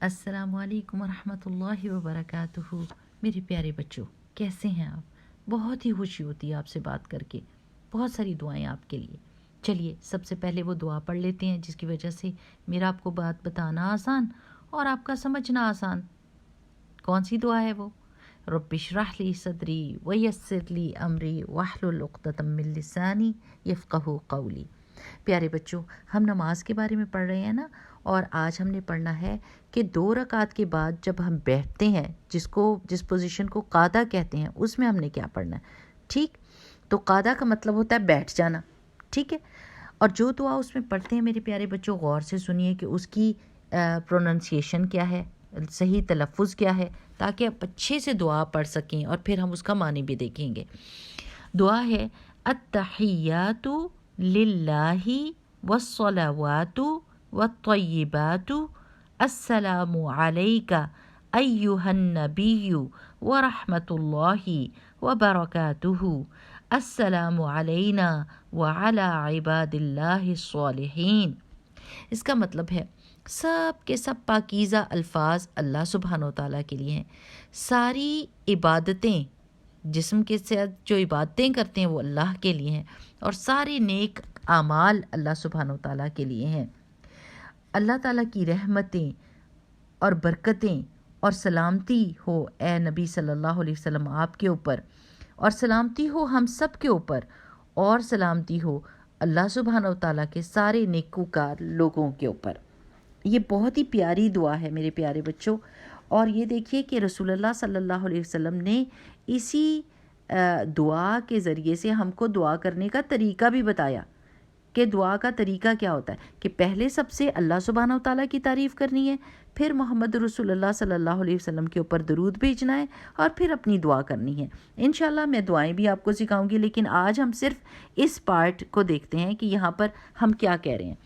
अस्सलाम वालेकुम रहमतुल्लाहि व बरकातुहू। मेरे प्यारे बच्चों, कैसे हैं आप? बहुत ही खुशी होती है आपसे बात करके। बहुत सारी दुआएं आपके लिए। चलिए सबसे पहले वो दुआ पढ़ लेते हैं जिसकी वजह से मेरा आपको बात बताना आसान और आपका समझना आसान। कौन सी दुआ है वो? रब्बि इश्रह ली सदरी व यस्सिर ली अमरी वहलुल उक़दतम मिन लिसानी यफ़क़हू क़ौली। प्यारे बच्चों, हम नमाज के बारे में पढ़ रहे हैं ना, और आज हमने पढ़ना है कि 2 रकात के बाद जब हम बैठते हैं, जिस पोजीशन को कादा कहते हैं, उसमें हमने क्या पढ़ना है। ठीक, तो कादा का मतलब होता है बैठ जाना। ठीक है, और जो दुआ उसमें पढ़ते हैं मेरे प्यारे बच्चों, गौर से सुनिए कि उसकी प्रोनंसिएशन क्या है, सही तलफ़ुज़ क्या है, ताकि आप अच्छे से दुआ पढ़ सकें और फिर हम उसका मानी भी देखेंगे। दुआ है अत्तहियातु लिल्लाहि वस्सलावातु वत्तय्यिबातु अस्सलामु अलैका अय्युहन नबिय्यु व रहमतुल्लाहि व बरकातुहु अस्सलामु अलैना व अला इबादिल्लाहिस सालिहीन। इसका मतलब है सब के सब पाकीज़ा अल्फाज अल्लाह सुब्हानो तआला के लिए हैं। सारी इबादतें, जिस्म के साथ जो इबादतें करते हैं वो अल्लाह के लिए हैं, और सारे नेक आमाल अल्लाह सुब्हानो तआला के लिए हैं। अल्लाह ताला की रहमतें और बरकतें और सलामती हो ए नबी सल्लल्लाहु अलैहि वसल्लम आपके ऊपर, और सलामती हो हम सब के ऊपर, और सलामती हो अल्लाह सुब्हानो तआला के सारे नेकूकार लोगों के ऊपर। ये बहुत ही प्यारी दुआ है मेरे प्यारे बच्चों। और ये देखिए कि रसूलुल्लाह सल्लल्लाहु अलैहि वसल्लम ने इसी दुआ के ज़रिए से हमको दुआ करने का तरीका भी बताया कि दुआ का तरीका क्या होता है, कि पहले सबसे अल्लाह सुब्हानहू तआला की तारीफ़ करनी है, फिर मोहम्मद रसूलुल्लाह सल्लल्लाहु अलैहि वसल्लम के ऊपर दरूद भेजना है, और फिर अपनी दुआ करनी है। इंशाल्लाह मैं दुआएं भी आपको सिखाऊंगी, लेकिन आज हम सिर्फ इस पार्ट को देखते हैं कि यहाँ पर हम क्या कह रहे हैं।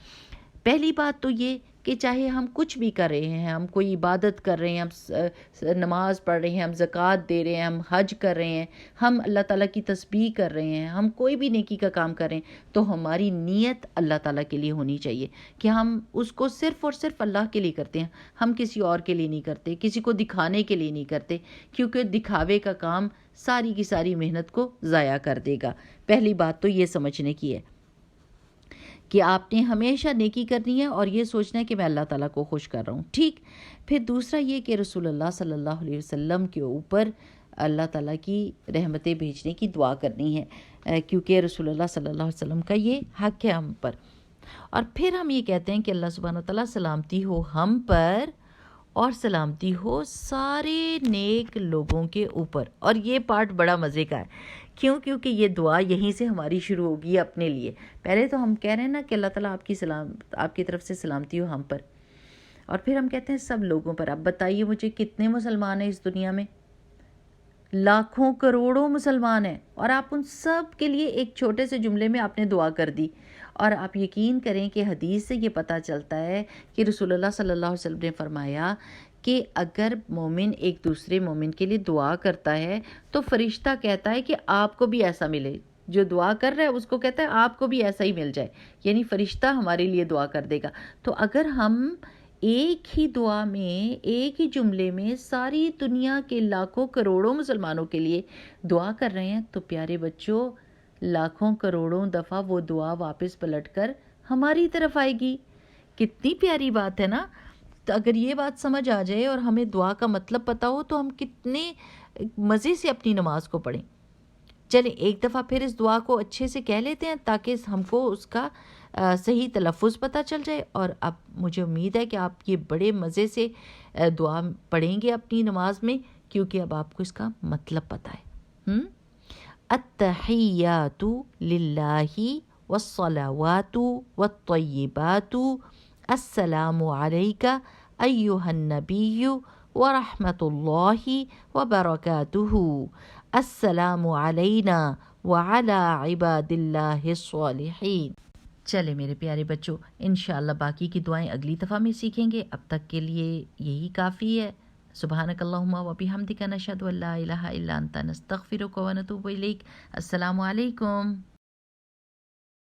पहली बात तो ये कि चाहे हम कुछ भी कर रहे हैं, हम कोई इबादत कर रहे हैं, हम नमाज पढ़ रहे हैं, हम ज़कात दे रहे हैं, हम हज कर रहे हैं, हम अल्लाह ताला की तस्बीह कर रहे हैं, हम कोई भी नेकी का काम कर रहे हैं, तो हमारी नीयत अल्लाह ताला के लिए होनी चाहिए कि हम उसको सिर्फ़ और सिर्फ अल्लाह के लिए करते हैं। हम किसी और के लिए नहीं करते, किसी को दिखाने के लिए नहीं करते, क्योंकि दिखावे का काम सारी की सारी मेहनत को ज़ाया कर देगा। पहली बात तो ये समझने की है कि आपने हमेशा नेकी करनी है और ये सोचना है कि मैं अल्लाह ताला को खुश कर रहा हूँ। ठीक, फिर दूसरा ये कि रसूलुल्लाह सल्लल्लाहु अलैहि वसल्लम के ऊपर अल्लाह ताला की रहमतें भेजने की दुआ करनी है, क्योंकि रसूलुल्लाह सल्लल्लाहु अलैहि वसल्लम का ये हक़ है हम पर। और फिर हम ये कहते हैं कि अल्लाह सुब्हानहू तआला सलामती हो हम पर और सलामती हो सारे नेक लोगों के ऊपर। और ये पार्ट बड़ा मज़े का है, क्यों? क्योंकि ये दुआ यहीं से हमारी शुरू होगी अपने लिए। पहले तो हम कह रहे हैं ना कि अल्लाह ताला आपकी तरफ से सलामती हो हम पर, और फिर हम कहते हैं सब लोगों पर। अब बताइए मुझे, कितने मुसलमान हैं इस दुनिया में? लाखों करोड़ों मुसलमान हैं, और आप उन सब के लिए एक छोटे से जुमले में आपने दुआ कर दी। और आप यकीन करें कि हदीस से ये पता चलता है कि रसूलुल्लाह सल्लल्लाहु अलैहि वसल्लम ने फरमाया कि अगर मोमिन एक दूसरे मोमिन के लिए दुआ करता है तो फरिश्ता कहता है कि आपको भी ऐसा मिले। जो दुआ कर रहा है उसको कहता है आपको भी ऐसा ही मिल जाए, यानी फरिश्ता हमारे लिए दुआ कर देगा। तो अगर हम एक ही दुआ में, एक ही जुमले में सारी दुनिया के लाखों करोड़ों मुसलमानों के लिए दुआ कर रहे हैं, तो प्यारे बच्चों, लाखों करोड़ों दफ़ा वो दुआ वापस पलटकर हमारी तरफ आएगी। कितनी प्यारी बात है ना। तो अगर ये बात समझ आ जाए और हमें दुआ का मतलब पता हो, तो हम कितने मज़े से अपनी नमाज को पढ़ें। चलें एक दफ़ा फिर इस दुआ को अच्छे से कह लेते हैं, ताकि हमको उसका सही तलफ़ुज़ पता चल जाए। और अब मुझे उम्मीद है कि आप ये बड़े मज़े से दुआ पढ़ेंगे अपनी नमाज में, क्योंकि अब आपको इसका मतलब पता है। अत्तहियातु लिल्लाहि वस्सलावातु वत्तय्यिबातु अस्सलामु अलैका अय्युहन नबिय्यु व रहमतुल्लाहि व बरकातुहु अस्सलामु अलैना व अला इबादिल्लाहिस सालिहीन। चले मेरे प्यारे बच्चों, इंशाअल्लाह बाकी की दुआएं अगली दफ़ा में सीखेंगे। अब तक के लिए यही काफ़ी है। सुब्हानकल्लाहुम्मा व बिहम्दिका नशहदु अल्ला इलाहा इल्ला अंता नस्तगफिरुका व नतूबु इलैक। अस्सलामु अलैकुम।